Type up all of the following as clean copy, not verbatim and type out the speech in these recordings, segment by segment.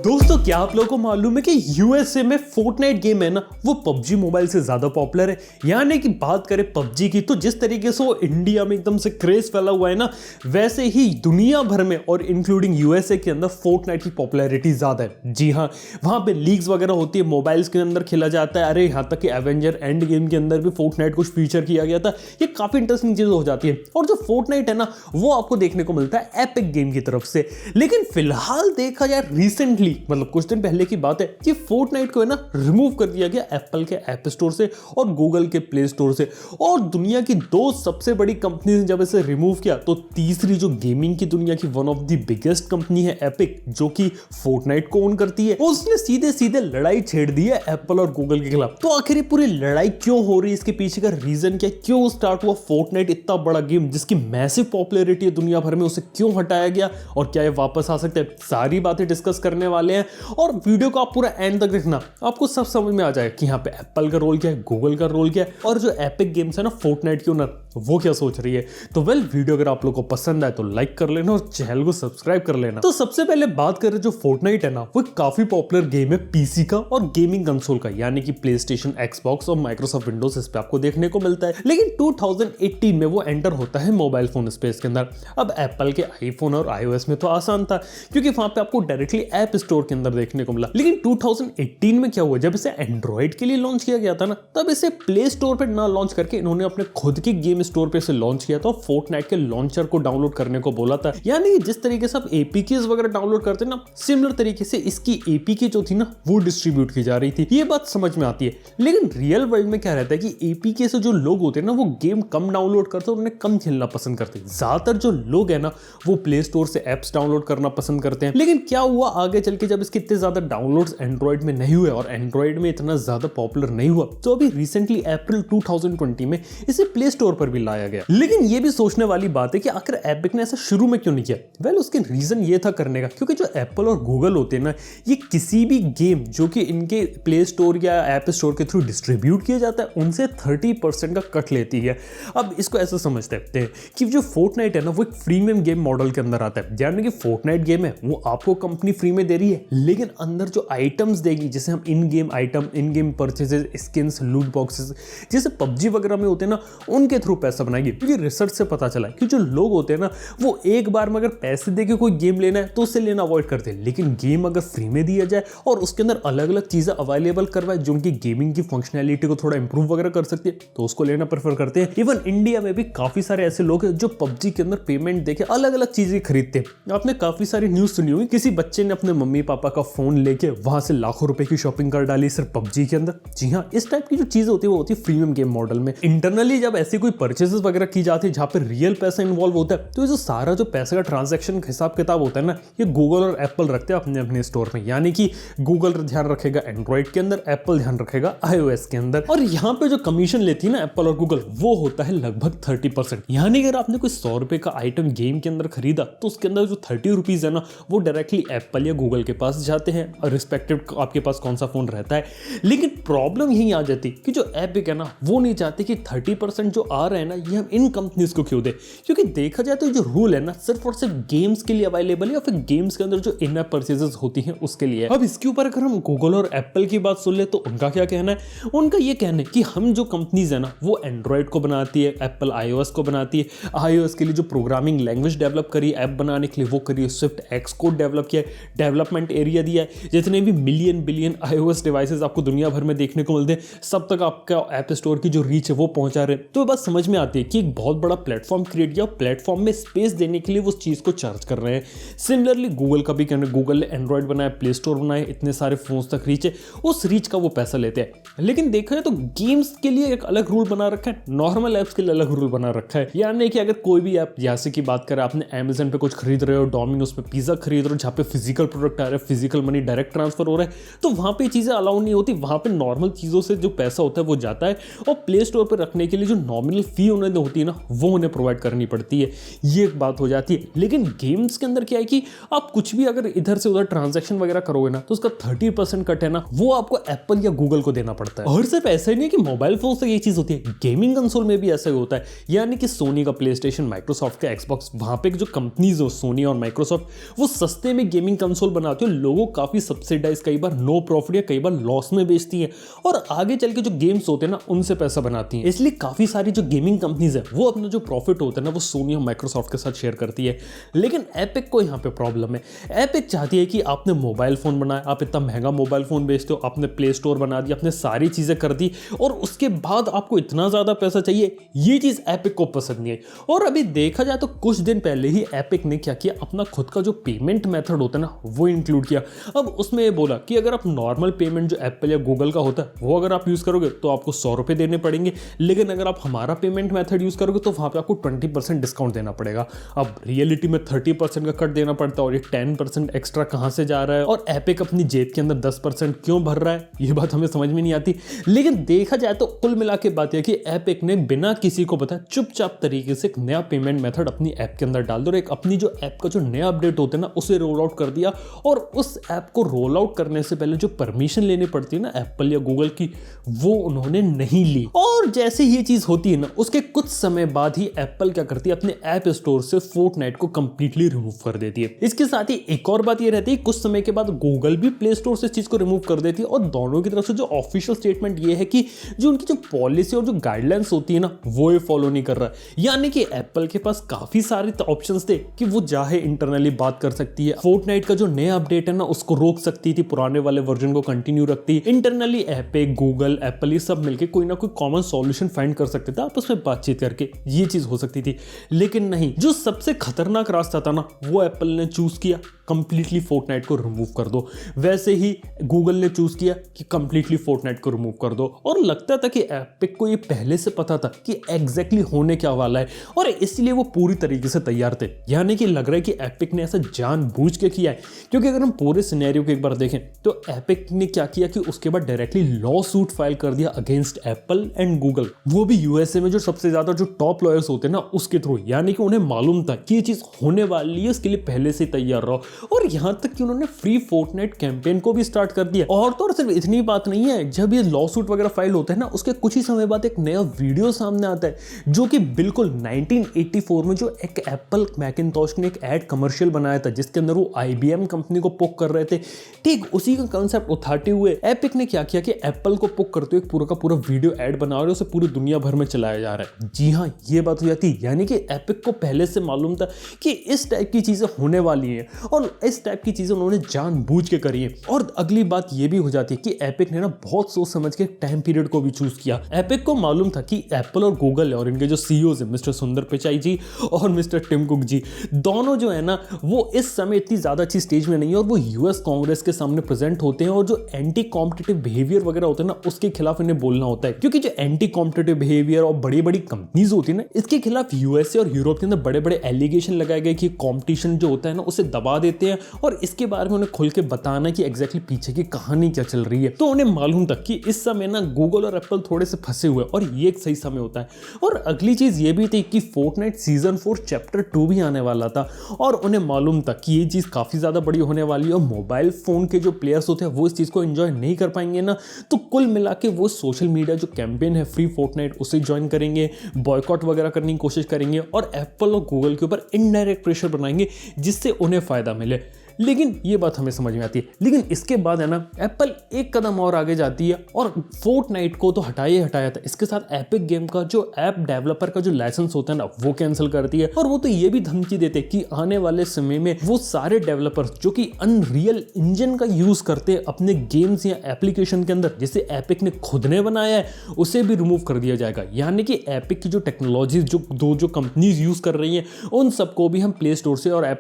दोस्तों, क्या आप लोगों को मालूम है कि यूएसए में फोर्टनाइट गेम है ना, वो पबजी मोबाइल से ज्यादा पॉपुलर है। यानी कि बात करें पबजी की, तो जिस तरीके से वो इंडिया में एकदम से क्रेज फैला हुआ है ना, वैसे ही दुनिया भर में और इंक्लूडिंग यूएसए के अंदर फोर्टनाइट की पॉपुलैरिटी ज्यादा है। जी हाँ, वहां पे लीग्स वगैरह होती है, मोबाइल्स के अंदर खेला जाता है। अरे यहाँ तक कि एवेंजर एंड गेम के अंदर भी फोर्टनाइट कुछ फीचर किया गया था। ये काफी इंटरेस्टिंग चीज हो जाती है। और जो फोर्टनाइट है ना, वो आपको देखने को मिलता है एपिक गेम की तरफ से। लेकिन फिलहाल देखा जाए रिसेंटली, मतलब कुछ दिन पहले की बात है, कि फोर्टनाइट को है ना रिमूव कर दिया गया एप्पल के ऐप स्टोर से और गूगल के प्ले स्टोर से। और दुनिया की दो सबसे बड़ी कंपनी ने जब इसे रिमूव किया, तो तीसरी जो गेमिंग की दुनिया की one of the biggest company है एपिक, जो कि फोर्टनाइट को ओन करती है, उसने सीधे सीधे लड़ाई छेड़ दी है एप्पल और गूगल के खिलाफ। तो आखिर ये पूरी लड़ाई क्यों हो रही है, इसके पीछे का रीजन क्या, क्यों स्टार्ट हुआ फोर्टनाइट, इतना बड़ा गेम जिसकी मैसिव पॉपुलैरिटी है दुनिया भर में, उसे क्यों हटाया गया और क्या ये वापस आ सकते हैं, सारी बातें डिस्कस करने वाले हैं। और वीडियो को आप पूरा एंड तक देखना, आपको सब समझ में आ जाएगा कि यहाँ पे एप्पल का रोल क्या है, गूगल का रोल क्या है, और जो एपिक गेम्स है ना फोर्टनाइट की ओनर, वो क्या सोच रही है। तो वीडियो अगर आप लोगों को पसंद आए तो लाइक कर लेना और चैनल को सब्सक्राइब कर लेना। तो सबसे पहले बात करें, जो फोर्टनाइट है ना, वो काफी पॉपुलर गेम है पीसी का और गेमिंग कंसोल का, यानी कि प्ले स्टेशन, एक्सबॉक्स और माइक्रोसॉफ्ट विंडोज, इस पे आपको देखने को मिलता है। लेकिन 2018 में वो एंटर होता है मोबाइल फोन स्पेस के अंदर। अब एप्पल के आईफोन और iOS में तो आसान था, क्योंकि वहां पे आपको डायरेक्टली ऐप स्टोर के अंदर देखने को मिला। लेकिन 2018 में क्या हुआ, जब इसे एंड्रॉइड के लिए लॉन्च किया गया था ना, तब इसे प्ले स्टोर पे ना लॉन्च करके इन्होंने अपने खुद के गेम स्टोर पे इसे लॉन्च किया था। फोर्टनाइट के लॉन्चर को डाउनलोड करने को बोला था। यानी जिस तरीके से आप एपीकेस वगैरह डाउनलोड करते हैं ना, सिमिलर तरीके से इसकी एपीके जो थी ना, वो डिस्ट्रीब्यूट की जा रही थी। ये बात समझ में आती है। लेकिन रियल वर्ल्ड में क्या रहता है कि एपीके से जो लोग होते हैं ना, वो गेम कम डाउनलोड करते हैं, उन्हें कम खेलना पसंद करते हैं। ज्यादातर जो लोग है ना, वो प्ले स्टोर से एप्स डाउनलोड करना पसंद करते हैं। लेकिन क्या हुआ आगे चल के, जब इसके इतने ज्यादा डाउनलोड्स एंड्रॉइड में नहीं हुए और एंड्रॉइड में इतना ज्यादा पॉपुलर नहीं हुआ, तो अभी रिसेंटली अप्रैल 2020 में इसे प्ले स्टोर पर भी लाया गया। लेकिन ये भी सोचने वाली बात है कि आखिर एपिक ने ऐसा शुरू में क्यों नहीं किया। वेल, उसके रीजन ये था करने का, क्योंकि जो एप्पल और गूगल होते हैं ना, ये किसी भी गेम जो कि इनके प्ले स्टोर या ऐप स्टोर के थ्रू डिस्ट्रीब्यूट किया जाता है, उनसे 30% का कट लेती है। अब इसको ऐसा समझते हैं कि जो फोर्टनाइट है ना, वो एक फ्रीमियम गेम मॉडल के अंदर आता है। यानी कि फोर्टनाइट गेम है, वो आपको कंपनी फ्री में दे रही है, लेकिन अंदर जो आइटम्स देगी, जैसे हम इन गेम आइटम, इन गेम परचेजेस, स्किन्स, लूट बॉक्सेस, जैसे पबजी वगैरह में होते हैं ना, उनके थ्रू पैसा बनाएगी। क्योंकि रिसर्च से पता चला है कि जो लोग होते हैं ना, वो एक बार में अगर पैसे देके कोई गेम लेना है तो उससे लेना अवॉइड करते हैं। लेकिन गेम अगर फ्री में दिया जाए और उसके अंदर अलग अलग चीजें अवेलेबल करवाए जो उनकी गेमिंग की फंक्शनैलिटी को थोड़ा इंप्रूव वगैरह कर सकती है, तो उसको लेना प्रेफर करते हैं। इवन इंडिया में भी काफी सारे ऐसे लोग हैं जो पबजी के अंदर पेमेंट देके अलग अलग चीजें खरीदते हैं। आपने काफी सारी न्यूज सुनी हुई, किसी बच्चे ने अपने मम्मी पापा का फोन लेके वहां से लाखों रुपए की शॉपिंग कर डाली सिर्फ पबजी के अंदर। जी हाँ, इस टाइप की जो चीजें होती है वो होती है प्रीमियम गेम मॉडल में। इंटरनली जब ऐसी कोई परचेजेस वगैरह की जाती है जहां पे रियल पैसा इन्वॉल्व होता है, तो ये जो सारा जो पैसे का ट्रांजैक्शन हिसाब किताब होता है ना, ये गूगल और एप्पल रखते हैं अपने अपने स्टोर में। यानी कि गूगल ध्यान रखेगा एंड्रॉइड के अंदर, एप्पल ध्यान रखेगा iOS के अंदर। और यहाँ पे जो कमीशन लेती है ना एप्पल और गूगल, वो होता है लगभग 30%। यानी अगर आपने कोई 100 रुपए का आइटम गेम के अंदर खरीदा, तो उसके अंदर जो 30 रुपीज है ना, वो डायरेक्टली एप्पल या गूगल के पास जाते हैं, और रिस्पेक्टिव आपके पास कौन सा फोन रहता है। लेकिन प्रॉब्लम यही आ जाती कि जो एपिक है ना, वो नहीं चाहते कि 30% जो आ रहा है ना, ये हम इन कंपनीज को क्यों दे। क्योंकि देखा जाए तो जो रूल है ना, सिर्फ और सिर्फ गेम्स के लिए अवेलेबल है, या फिर गेम्स के अंदर जो इन ऐप परचेजेस होती हैं उसके लिए। अब इसके ऊपर अगर हम गूगल और एप्पल की बात सुन ले, तो उनका क्या कहना है। उनका ये कहना है कि हम जो कंपनीज है ना, वो एंड्रॉइड को बनाती है, एप्पल iOS को बनाती है। iOS के लिए जो प्रोग्रामिंग लैंग्वेज डेवलप करी ऐप बनाने के लिए, वो करिए स्विफ्ट एक्स कोड डेवलप किया, डेवलपमेंट एरिया दिया है। जितने भी मिलियन बिलियन iOS डिवाइसेस आपको दुनिया भर में देखने को मिलते हैं, सब तक आपका ऐप स्टोर की जो रीच है वो पहुंचा रहे। तो ये बात समझ में आती है कि एक बहुत बड़ा प्लेटफॉर्म क्रिएट किया, प्लेटफॉर्म में स्पेस देने के लिए वो चीज को चार्ज कर रहे हैं। सिमिलरली गूगल का भी कहना है, गूगल ने एंड्रॉइड बनाया, प्ले स्टोर बनाए, इतने सारे फोन्स तक रीच है, उस रीच का वो पैसा लेते हैं। लेकिन देखा जाए तो गेम्स के लिए एक अलग रूल बना रखा है, नॉर्मल ऐप्स के लिए अलग रूल बना रखा है। यानी कि अगर कोई भी ऐप, जैसे की बात करें आपने अमेज़न पे कुछ खरीद रहे हो, डोमिनोज पे पिज्जा खरीद रहे हो, जहाँ पे फिजिकल प्रोडक्ट आ रहा है, physical physical money direct transfer हो रहा है, तो वहाँ पे चीज़ें अलाउ नहीं होती। वहाँ पे नॉर्मल चीज़ों से जो पैसा होता है वो जाता है, और प्ले स्टोर पर रखने के लिए जो नॉमिनल फी उन्हें होती है ना, वो उन्हें प्रोवाइड करनी पड़ती है। ये एक बात हो जाती है। लेकिन गेम्स के अंदर क्या है कि आप कुछ भी अगर इधर से उधर ट्रांजैक्शन वगैरह करोगे ना, तो उसका 30% कट है ना, वो आपको एप्पल या गूगल को देना पड़ता है। और सिर्फ ऐसा ही नहीं कि मोबाइल फोन से ये चीज होती है, गेमिंग कंसोल में भी ऐसा ही होता है। यानी कि सोनी का प्ले स्टेशन, माइक्रोसॉफ्ट का एक्सबॉक्स, वहां पे जो कंपनीज हो सोनी और माइक्रोसॉफ्ट, वो सस्ते में गेमिंग कंसोल बनाती है, लोगों काफी सब्सिडाइज, कई बार नो प्रॉफिट या कई बार लॉस में बेचती है, और आगे चल के जो गेम्स होते हैं ना उनसे पैसा बनाती है। इसलिए काफी सारी जो गेमिंग कंपनीज है वो अपना जो प्रॉफिट होता है ना वो सोनी और माइक्रोसॉफ्ट के साथ शेयर करती है। लेकिन एपिक को यहाँ पे प्रॉब्लम है। एपिक चाहती है कि आपने मोबाइल फोन बनाया, आप इतना महंगा मोबाइल फोन बेचते हो, आपने प्ले स्टोर बना दिया, आपने सारी चीजें कर दी, और उसके बाद आपको इतना ज्यादा पैसा चाहिए। ये चीज एपिक को पसंद नहीं आई। और अभी देखा जाए तो कुछ दिन पहले ही एपिक ने क्या किया, अपना खुद का जो पेमेंट मेथड होता है ना वो इंक्लूड किया। अब उसमें ये बोला कि अगर आप नॉर्मल पेमेंट जो एप्पल या गूगल का होता है वो अगर आप यूज करोगे तो आपको 100 रुपए देने पड़ेंगे, लेकिन अगर आप हमारा पेमेंट मेथड यूज करोगे तो वहां पे आपको 20% डिस्काउंट देना पड़ेगा। अब रियलिटी में 30% का कट देना पड़ता है, और ये 10% एक्स्ट्रा कहां से जा रहा है, और एपिक अपनी जेब के अंदर 10% क्यों भर रहा है, ये बात हमें समझ में नहीं आती। लेकिन देखा जाए तो कुल मिला के बात यह कि एपिक ने बिना किसी को बताए चुपचाप तरीके से एक नया पेमेंट मेथड अपनी ऐप के अंदर डाल दिया, और एक अपनी जो ऐप का जो नया अपडेट होता है ना उसे रोल आउट कर दिया। और उस ऐप को रोल आउट करने से पहले जो परमिशन लेनी पड़ती है ना एप्पल या गूगल की, वो उन्होंने नहीं ली। और जैसे ये चीज होती है ना उसके कुछ समय बाद ही एप्पल क्या करती है, अपने ऐप स्टोर से फोर्टनाइट को कंप्लीटली रिमूव कर देती है। इसके साथ ही एक और बात ये रहती है, कुछ समय के बाद गूगल भी प्ले स्टोर से इस चीज को रिमूव कर देती है, और दोनों की तरफ से जो ऑफिशियल स्टेटमेंट ये है कि जो उनकी जो पॉलिसी और जो गाइडलाइंस होती है ना वो ये फॉलो नहीं कर रहा है। यानी कि एप्पल के पास काफी सारे ऑप्शंस थे कि वो चाहे इंटरनली बात कर सकती है, फोर्टनाइट का जो नया अपडेट है ना उसको रोक सकती थी, पुराने वाले वर्जन को कंटिन्यू रखती, इंटरनली एपिक, गूगल, एप्पल ये सब मिलकर कोई ना कोई कॉमन सॉल्यूशन फाइंड कर सकते थे, आपस में बातचीत करके ये चीज हो सकती थी। लेकिन नहीं, जो सबसे खतरनाक रास्ता था ना वो एप्पल ने चूज किया, कंप्लीटली फोर्टनाइट को रिमूव कर दो। वैसे ही गूगल ने चूज किया कि कंप्लीटली फोर्टनाइट को रिमूव कर दो, और लगता था कि एपिक को ये पहले से पता था कि एग्जैक्टली होने क्या वाला है, और इसलिए वो पूरी तरीके से तैयार थे। यानी कि लग रहा है कि एपिक ने ऐसा जानबूझ के किया है, क्योंकि अगर हम पूरे सिनेरियो को एक बार देखें तो एपिक ने क्या किया कि उसके बाद डायरेक्टली लॉ सूट फाइल कर दिया अगेंस्ट एप्पल एंड गूगल, वो भी यूएसए में जो सबसे ज्यादा जो टॉप लॉयर्स होते हैं ना उसके थ्रू। यानी कि उन्हें मालूम था कि ये चीज होने वाली है, इसके लिए पहले से तैयार रहो, और यहां तक कि उन्होंने फ्री फोर्टनाइट कैंपेन को भी स्टार्ट कर दिया। और तो और सिर्फ इतनी बात नहीं है, जब ये लॉ सूट वगैरह फाइल होता है ना उसके कुछ ही समय बाद एक नया वीडियो सामने आता है, जो कि बिल्कुल 1984 में जो एक एप्पल मैकिंटॉश ने एक एड कमर्शियल बनाया था जिसके अंदर वो IBM कंपनी को पोक कर रहे थे। ठीक उसी का कंसेप्ट उठाते हुए एपिक ने क्या किया कि एप्पल को पोक करते हुए पूरा का पूरा वीडियो ऐड बना रहे, उसे पूरी दुनिया भर में चलाया जा रहा है। जी हाँ, ये बात हो जाती है। यानी कि एपिक को पहले से मालूम था कि इस टाइप की चीजें होने वाली हैं, और इस टाइप की चीजें उन्होंने जानबूझ के करी है। और अगली बात ये भी हो जाती है कि एपिक ने ना बहुत सोच समझ के टाइम पीरियड को भी चूज किया। एपिक को मालूम था कि एप्पल और गूगल और इनके जो CEOs है मिस्टर सुंदर पिचाई जी और मिस्टर टिम कुक जी, दोनों जो है ना वो इस समय इतनी ज्यादा अच्छी स्टेज में नहीं है, और वो US कांग्रेस के सामने प्रेजेंट होते हैं, और जो एंटी कॉम्पिटिटिव बिहेवियर वगैरह होता है ना उसके खिलाफ इन्हें बोलना होता है। क्योंकि जो एंटी कॉम्पिटिटिव बिहेवियर और बड़ी बड़ी कंपनीज होती है ना इसके खिलाफ USA और यूरोप के अंदर बड़े बड़े एलिगेशन लगाए गए कि कॉम्पिटिशन जो होता है ना उसे दबा देते हैं, और इसके बारे में उन्हें खुल के बताना कि एग्जैक्टली पीछे की कहानी क्या चल रही है। तो उन्हें मालूम था कि इस समय ना गूगल और एप्पल थोड़े से फंसे हुए, और ये एक सही समय होता है। और अगली चीज ये भी थी कि फोर्टनाइट सीजन 4 चैप्टर 2 भी आने वाला था, और उन्हें मालूम था कि ये चीज काफी ज्यादा बड़ी होने वाली है, और मोबाइल फोन के जो प्लेयर्स होते हैं वो इस चीज को एंजॉय नहीं कर पाएंगे ना। तो कुल मिला के वो सोशल मीडिया जो कैंपेन है फ्री फोर्टनाइट उसे ज्वाइन करेंगे, बॉयकॉट वगैरह करने की कोशिश करेंगे, और एप्पल और गूगल के ऊपर इनडायरेक्ट प्रेशर बनाएंगे जिससे उन्हें फायदा मिले। लेकिन ये बात हमें समझ में आती है। लेकिन इसके बाद है ना एप्पल एक कदम और आगे जाती है, और फोर्टनाइट को तो हटाया था, इसके साथ एपिक गेम का जो ऐप डेवलपर का जो लाइसेंस होता है ना वो कैंसिल करती है। और वो तो ये भी धमकी देते कि आने वाले समय में वो सारे डेवलपर्स जो कि अनरियल इंजन का यूज करते हैं अपने गेम्स या एप्लीकेशन के अंदर, जिसे एपिक ने खुद ने बनाया है, उसे भी रिमूव कर दिया जाएगा। यानी कि एपिक की जो टेक्नोलॉजीज जो कंपनीज यूज कर रही हैं उन सबको भी हम प्ले स्टोर से और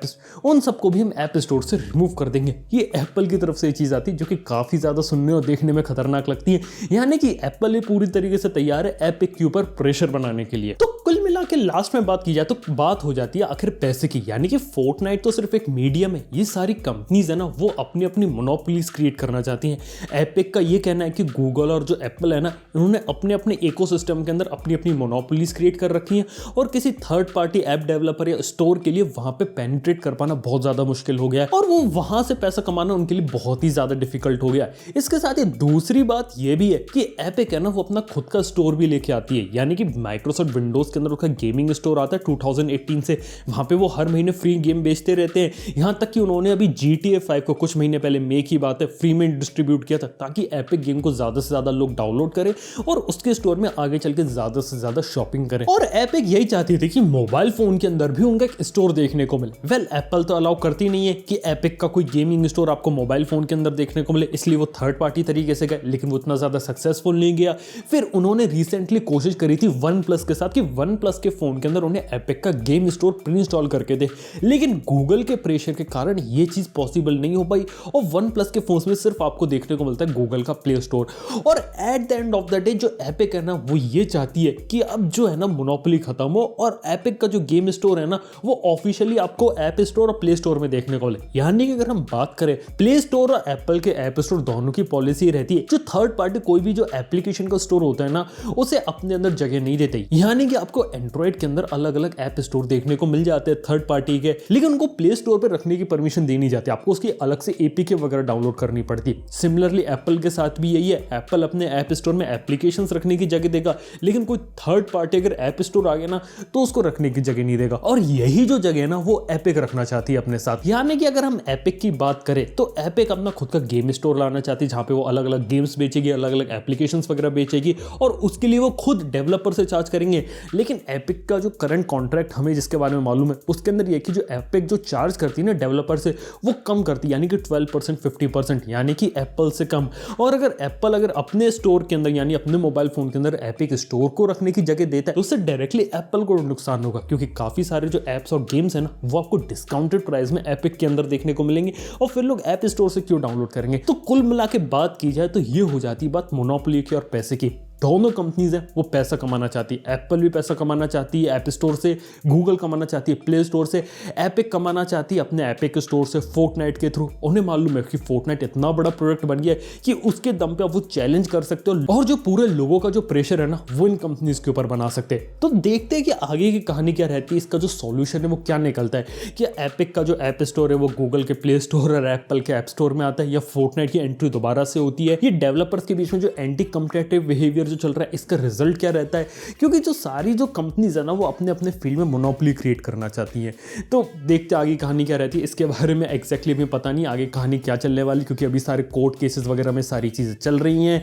उन सबको भी हम ऐप स्टोर स्टोर से रिमूव कर देंगे। ये एप्पल की तरफ से चीज आती है जो कि काफी ज्यादा सुनने और देखने में खतरनाक लगती है, यानी कि एप्पल पूरी तरीके से तैयार है एपिक के ऊपर प्रेशर बनाने के लिए। तो कुल मिला के लास्ट में बात की जाए तो बात हो जाती है आखिर पैसे की, यानी कि फोर्टनाइट तो सिर्फ एक मीडियम है। ये सारी कंपनीज है ना वो अपनी अपनी मोनोपोलीज क्रिएट करना चाहती हैं। एपिक का ये कहना है कि गूगल और जो एप्पल है ना इन्होंने अपने अपने इकोसिस्टम के अंदर अपनी अपनी मोनोपोलीज क्रिएट कर रखी हैं और किसी थर्ड पार्टी ऐप डेवलपर या स्टोर के लिए वहां पे पेनिट्रेट कर पाना बहुत ज्यादा मुश्किल हो गया है और वो वहां से पैसा कमाना उनके लिए बहुत ही ज्यादा डिफिकल्ट हो गया है। इसके साथ ही दूसरी बात ये भी है कि एपिक है ना वो अपना खुद का स्टोर भी लेके आती है, यानी कि माइक्रोसॉफ्ट विंडोज के अंदर उसका गेमिंग स्टोर आता है 2018 से। वहां पे वो हर महीने फ्री गेम बेचते रहते हैं, यहां तक कि उन्होंने अभी GTA 5 को कुछ महीने पहले मे की बात है फ्री में डिस्ट्रीब्यूट किया था ताकि एपिक गेम को ज्यादा से ज्यादा लोग डाउनलोड करें और उसके स्टोर में आगे चल के ज्यादा से ज्यादा शॉपिंग करें। और एपिक यही चाहती थी कि मोबाइल फोन के अंदर भी उनका एक स्टोर देखने को मिले। वेल एप्पल तो अलाउ करती नहीं है कि एपिक का कोई गेमिंग स्टोर आपको मोबाइल फोन के अंदर देखने को मिले, इसलिए वो थर्ड पार्टी तरीके से गए, लेकिन वो इतना ज्यादा सक्सेसफुल नहीं गया। फिर उन्होंने रिसेंटली कोशिश करी थी OnePlus के साथ कि OnePlus के फोन के अंदर उन्हें एपिक का गेम स्टोर प्री इंस्टॉल करके दे, लेकिन गूगल के प्रेशर के कारण ये चीज पॉसिबल नहीं हो पाई और OnePlus के फोन में सिर्फ आपको देखने को मिलता है गूगल का प्ले स्टोर। और at the end of the day जो एपिक है ना वो ये चाहती है कि अब जो है ना मोनोपोली खत्म हो और एपिक का जो गेम स्टोर है ना वो ऑफिशियली आपको ऐप स्टोर और प्ले स्टोर में देखने को मिले। यानी कि अगर हम बात करें प्ले स्टोर और एप्पल के ऐप स्टोर दोनों की पॉलिसी रहती है जो थर्ड पार्टी कोई भी जो एप्लीकेशन का स्टोर होता है ना उसे अपने अंदर जगह नहीं देते, यानी कि आपको एंड्रॉइड के अंदर अलग अलग ऐप स्टोर देखने को मिल जाते हैं थर्ड पार्टी के, लेकिन उनको प्ले स्टोर पर रखने की परमिशन दी नहीं जाती, आपको उसकी अलग से एपीके वगैरह डाउनलोड करनी पड़ती। सिमिलरली एप्पल के साथ भी यही है, एप्पल अपने ऐप स्टोर में एप्लीकेशंस रखने की जगह देगा, लेकिन कोई थर्ड पार्टी अगर ऐप स्टोर आ गया ना तो उसको रखने की जगह नहीं देगा। और यही जो जगह है ना वो एपिक रखना चाहती है अपने साथ। यानी कि अगर हम एपिक की बात करें तो एपिक अपना खुद का गेम स्टोर लाना चाहती है जहां पे वो अलग अलग गेम्स बेचेगी, अलग अलग एप्लीकेशंस वगैरह बेचेगी और उसके लिए वो खुद डेवलपर से चार्ज करेंगे। लेकिन एपिक का जो करंट कॉन्ट्रैक्ट हमें जिसके बारे में मालूम है उसके अंदर ये कि जो एपिक जो चार्ज करती है ना डेवलपर से वो कम करती है, यानी कि 12% 50%, यानी कि एप्पल से कम। और अगर एप्पल अगर अपने स्टोर के अंदर यानी अपने मोबाइल फोन के अंदर एपिक स्टोर को रखने की जगह देता है तो उससे डायरेक्टली एप्पल को नुकसान होगा, क्योंकि काफी सारे जो एप्स और गेम्स है ना वो आपको डिस्काउंटेड प्राइस में एपिक के अंदर देखने को मिलेंगे और फिर लोग ऐप स्टोर से क्यों डाउनलोड करेंगे। तो कुल मिला के बात की जाए तो ये हो जाती है बात मोनोपोली की और पैसे की। दोनों कंपनीज हैं वो पैसा कमाना चाहती है, एप्पल भी पैसा कमाना चाहती है ऐप स्टोर से, गूगल कमाना चाहती है प्ले स्टोर से, एपिक कमाना चाहती है अपने एपिक स्टोर से फोर्टनाइट के थ्रू। उन्हें मालूम है कि फोर्टनाइट इतना बड़ा प्रोडक्ट बन गया है कि उसके दम पे आप वो चैलेंज कर सकते हो और जो पूरे लोगों का जो प्रेशर है ना वो इन कंपनीज के ऊपर बना सकते हैं। तो देखते हैं कि आगे की कहानी क्या रहती है, इसका जो सॉल्यूशन है वो क्या निकलता है, कि एपिक का जो ऐप स्टोर है वो गूगल के प्ले स्टोर और एप्पल के ऐप स्टोर में आता है या फोर्टनाइट की एंट्री दोबारा से होती है। ये डेवलपर्स के बीच में जो एंटी कॉम्पिटिटिव बिहेवियर जो चल रहा है इसका रिजल्ट क्या रहता है, क्योंकि जो सारी जो कंपनीज है ना वो अपने अपने फील्ड में मोनोपोली क्रिएट करना चाहती हैं। तो देखते आगे कहानी क्या रहती है, इसके बारे में एग्जैक्टली हमें पता नहीं आगे कहानी क्या चलने वाली, क्योंकि अभी सारे कोर्ट केसेस वगैरह में सारी चीजें चल रही हैं।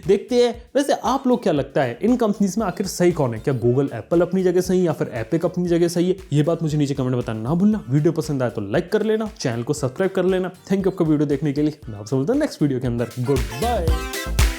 देखते हैं। वैसे आप लोग क्या लगता है इन कंपनीज में आखिर सही कौन है, क्या गूगल एप्पल अपनी जगह सही या फिर एपिक अपनी जगह सही है? ये बात मुझे नीचे कमेंट में बताना ना भूलना। वीडियो पसंद आए तो लाइक कर लेना, चैनल को सब्सक्राइब कर लेना। थैंक यू आपका वीडियो देखने के लिए। मैं आपसे मिलता हूं नेक्स्ट वीडियो के अंदर। Good bye.